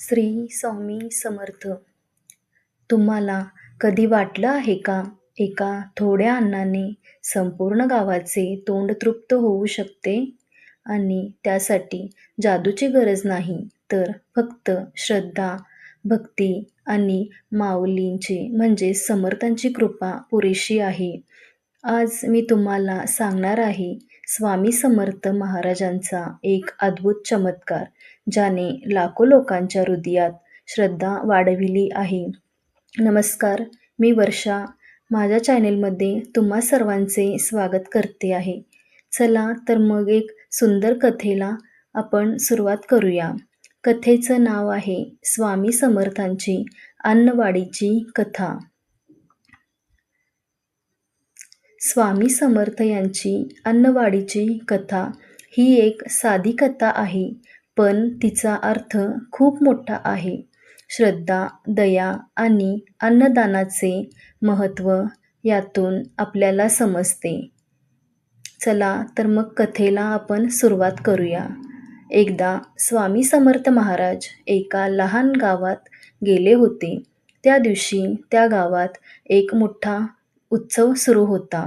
श्री स्वामी समर्थ. तुम्हाला कधी वाटलं आहे का, एका थोड्या अन्नाने संपूर्ण गावाचे तोंड तृप्त होऊ शकते? आणि त्यासाठी जादूची गरज नाही, तर फक्त श्रद्धा, भक्ती आणि माऊलींची म्हणजे समर्थांची कृपा पुरेशी आहे. आज मी तुम्हाला सांगणार आहे स्वामी समर्थ महाराजांचा एक अद्भुत चमत्कार, ज्याने लाखो लोकांच्या हृदयात श्रद्धा वाढविली आहे. नमस्कार, मी वर्षा. माझ्या चॅनेलमध्ये तुम्हा सर्वांचे स्वागत करते आहे. चला तर मग एक सुंदर कथेला आपण सुरुवात करूया. कथेचं नाव आहे स्वामी समर्थांची अन्नवाडीची कथा. स्वामी समर्थ यांची अन्नवाडीची कथा ही एक साधी कथा आहे, पण तिचा अर्थ खूप मोठा आहे. श्रद्धा, दया आणि अन्नदानाचे महत्त्व यातून आपल्याला समजते. चला तर मग कथेला आपण सुरुवात करूया. एकदा स्वामी समर्थ महाराज एका लहान गावात गेले होते. त्या दिवशी त्या गावात एक मोठा उत्सव सुरू होता.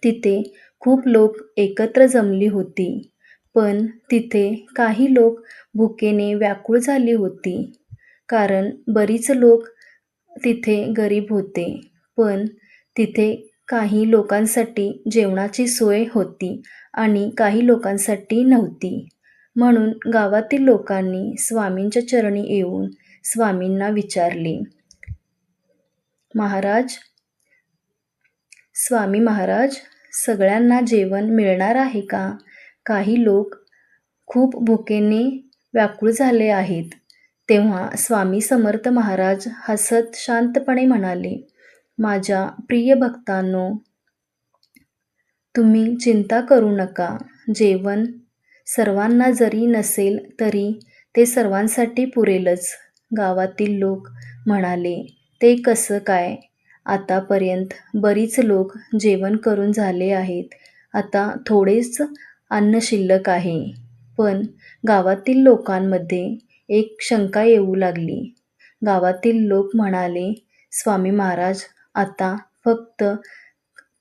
तिथे खूप लोक एकत्र जमली होती. पण तिथे काही लोक भुकेने व्याकुळ झाली होती. कारण बरीच लोक तिथे गरीब होते. पण तिथे काही लोकांसाठी जेवणाची सोय होती आणि काही लोकांसाठी नव्हती. म्हणून गावातील लोकांनी स्वामींच्या चरणी येऊन स्वामींना विचारले, महाराज, स्वामी महाराज, सगळ्यांना जेवण मिळणार आहे का? काही लोक खूप भुकेने व्याकुळ झाले आहेत. तेव्हा स्वामी समर्थ महाराज हसत शांतपणे म्हणाले, माझ्या प्रिय भक्तांनो, तुम्ही चिंता करू नका. जेवण सर्वांना जरी नसेल तरी ते सर्वांसाठी पुरेलच. गावातील लोक म्हणाले, ते कसं काय? आतापर्यंत बरीच लोक जेवण करून झाले आहेत. आता थोडेच अन्न शिल्लक आहे. पण गावातील लोकांमध्ये एक शंका येऊ लागली. गावातील लोक म्हणाले, स्वामी महाराज, आता फक्त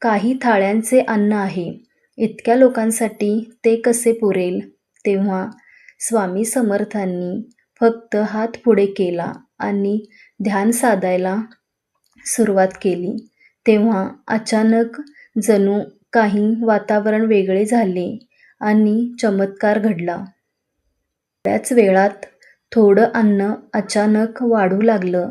काही थाळ्यांचे अन्न आहे. इतक्या लोकांसाठी ते कसे पुरेल? तेव्हा स्वामी समर्थांनी फक्त हात पुढे केला आणि ध्यान साधायला सुरुवात केली. तेव्हा अचानक जणू काही वातावरण वेगळे झाले आणि चमत्कार घडला. थोड्याच वेळात थोडं अन्न अचानक वाढू लागलं.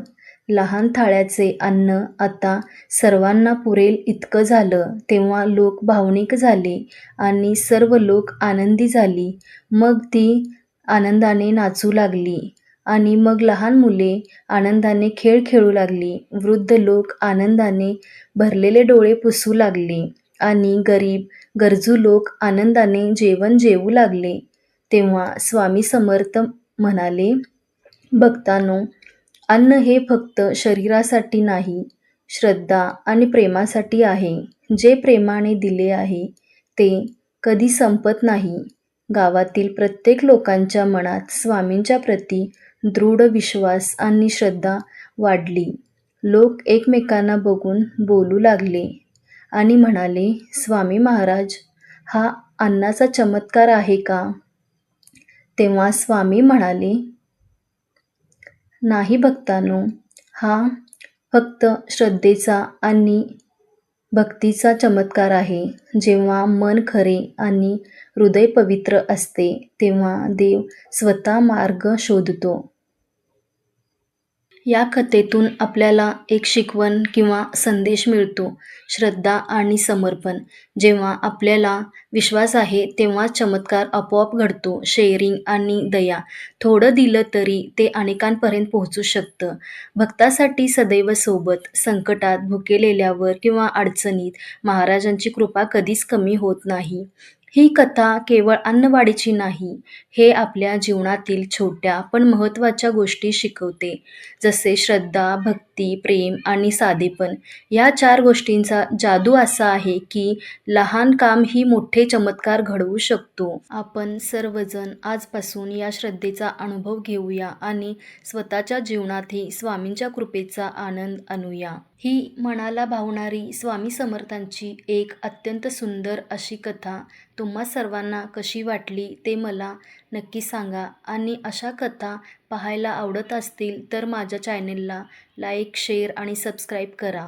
लहान थाळ्याचे अन्न आता सर्वांना पुरेल इतकं झालं. तेव्हा लोक भावनिक झाले आणि सर्व लोक आनंदी झाली. मग ती आनंदाने नाचू लागली आणि मग लहान मुले आनंदाने खेळ खेळू लागली. वृद्ध लोक आनंदाने भरलेले डोळे पुसू लागले आणि गरीब गरजू लोक आनंदाने जेवण जेवू लागले. तेव्हा स्वामी समर्थ म्हणाले, भक्तांनो, अन्न हे फक्त शरीरासाठी नाही, श्रद्धा आणि प्रेमासाठी आहे. जे प्रेमाने दिले आहे ते कधी संपत नाही. गावातील प्रत्येक लोकांच्या मनात स्वामींच्या प्रती दृढ विश्वास आणि श्रद्धा वाढली. लोक एकमेकांना बघून बोलू लागले आणि म्हणाले, स्वामी महाराज, हा अन्नाचा चमत्कार आहे का? तेव्हा स्वामी म्हणाले, नाही भक्तांनो, हा फक्त श्रद्धेचा आणि भक्तीचा चमत्कार आहे. जेव्हा मन खरे आणि हृदय पवित्र असते, तेव्हा देव स्वतः मार्ग शोधतो. या कथेतून आपल्याला एक शिकवण किंवा संदेश मिळतो, श्रद्धा आणि समर्पण. जेव्हा आपल्याला विश्वास आहे तेव्हा चमत्कार आपोआप घडतो. शेअरिंग आणि दया, थोडं दिलं तरी ते अनेकांपर्यंत पोहोचू शकतं. भक्तासाठी सदैव सोबत, संकटात, भुकेलेल्यावर किंवा अडचणीत महाराजांची कृपा कधीच कमी होत नाही. ही कथा केवळ अन्नवाढीची नाही, हे आपल्या जीवनातील छोट्या पण महत्त्वाच्या गोष्टी शिकवते. जसे श्रद्धा, भक्ती, प्रेम आणि साधेपण. या 4 गोष्टींचा जादू असा आहे, की लहान कामही मोठे चमत्कार घडवू शकतो. आपण सर्वजण आजपासून या श्रद्धेचा अनुभव घेऊया आणि स्वतःच्या जीवनातही स्वामींच्या कृपेचा आनंद आणूया. ही मनाला भावणारी स्वामी समर्थांची एक अत्यंत सुंदर अशी कथा तुम्हा सर्वांना कशी वाटली ते मला नक्की सांगा आणि अशा कथा पाहायला आवडत असतील तर माझ्या चॅनेलला लाईक, शेअर आणि सबस्क्राईब करा.